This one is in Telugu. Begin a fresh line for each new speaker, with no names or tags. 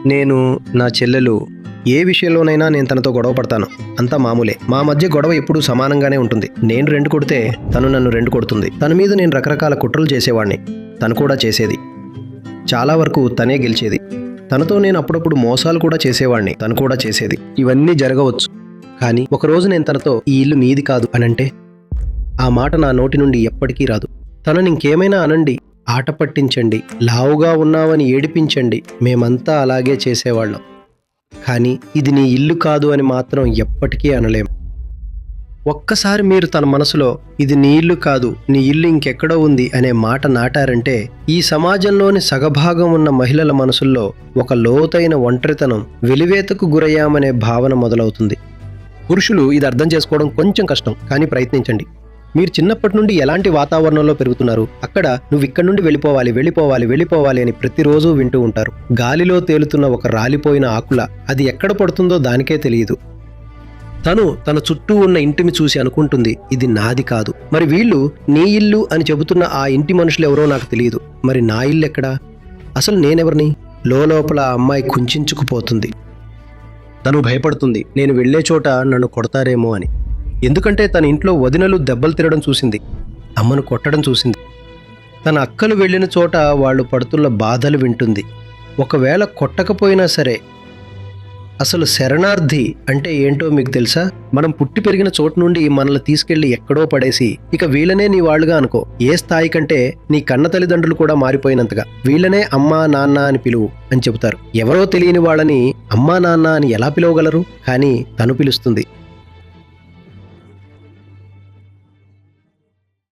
నేను, నా చెల్లెలు ఏ విషయంలోనైనా నేను తనతో గొడవ పడతాను. అంతా మామూలే. మా మధ్య గొడవ ఎప్పుడూ సమానంగానే ఉంటుంది. నేను 2 కొడితే తను నన్ను 2 కొడుతుంది. తన మీద నేను రకరకాల కుట్రలు చేసేవాడిని, తను కూడా చేసేది. చాలా వరకు తనే గెలిచేది. తనతో నేను అప్పుడప్పుడు మోసాలు కూడా చేసేవాడిని, తను కూడా చేసేది. ఇవన్నీ జరగవచ్చు, కానీ ఒకరోజు నేను తనతో ఈ ఇల్లు మీది కాదు అనంటే ఆ మాట నా నోటి నుండి ఎప్పటికీ రాదు. తనని ఇంకేమైనా అనండి, ఆట పట్టించండి, లావుగా ఉన్నావని ఏడిపించండి, మేమంతా అలాగే చేసేవాళ్ళం. కానీ ఇది నీ ఇల్లు కాదు అని మాత్రం ఎప్పటికీ అనలేం. ఒక్కసారి మీరు తన మనసులో ఇది నీ ఇల్లు కాదు, నీ ఇల్లు ఇంకెక్కడో ఉంది అనే మాట నాటారంటే ఈ సమాజంలోని సగభాగం ఉన్న మహిళల మనసుల్లో ఒక లోతైన ఒంటరితనం, వెలివేతకు గురయ్యామనే భావన మొదలవుతుంది. పురుషులు ఇది అర్థం చేసుకోవడం కొంచెం కష్టం, కానీ ప్రయత్నించండి. మీరు చిన్నప్పటి నుండి ఎలాంటి వాతావరణంలో పెరుగుతున్నారు, అక్కడ నువ్వు ఇక్కడి నుండి వెళ్ళిపోవాలి వెళ్ళిపోవాలి వెళ్ళిపోవాలి అని ప్రతిరోజు వింటూ ఉంటారు. గాలిలో తేలుతున్న ఒక రాలిపోయిన ఆకుల అది ఎక్కడ పడుతుందో దానికే తెలియదు. తను తన చుట్టూ ఉన్న ఇంటిని చూసి అనుకుంటుంది, ఇది నాది కాదు. మరి వీళ్ళు నీ ఇల్లు అని చెబుతున్న ఆ ఇంటి మనుషులు ఎవరో నాకు తెలియదు. మరి నా ఇల్లు ఎక్కడా? అసలు నేనెవరిని? లోపల ఆ అమ్మాయి కుంచుకుపోతుంది. తను భయపడుతుంది, నేను వెళ్లే చోట నన్ను కొడతారేమో అని. ఎందుకంటే తన ఇంట్లో వదినలు దెబ్బలు తినడం చూసింది, అమ్మను కొట్టడం చూసింది. తన అక్కలు వెళ్ళిన చోట వాళ్ళు పడుతున్న బాధలు వింటుంది. ఒకవేళ కొట్టకపోయినా సరే, అసలు శరణార్థి అంటే ఏంటో మీకు తెలుసా? మనం పుట్టి పెరిగిన చోటు నుండి మనల్ని తీసుకెళ్లి ఎక్కడో పడేసి ఇక వీళ్ళనే నీ వాళ్ళుగా అనుకో. ఏ స్థాయి కంటే నీ కన్న తల్లిదండ్రులు కూడా మారిపోయినంతగా వీళ్ళనే అమ్మా నాన్న అని పిలువు అని చెబుతారు. ఎవరో తెలియని వాళ్ళని అమ్మా నాన్న అని ఎలా పిలవగలరు? కానీ తను పిలుస్తుంది.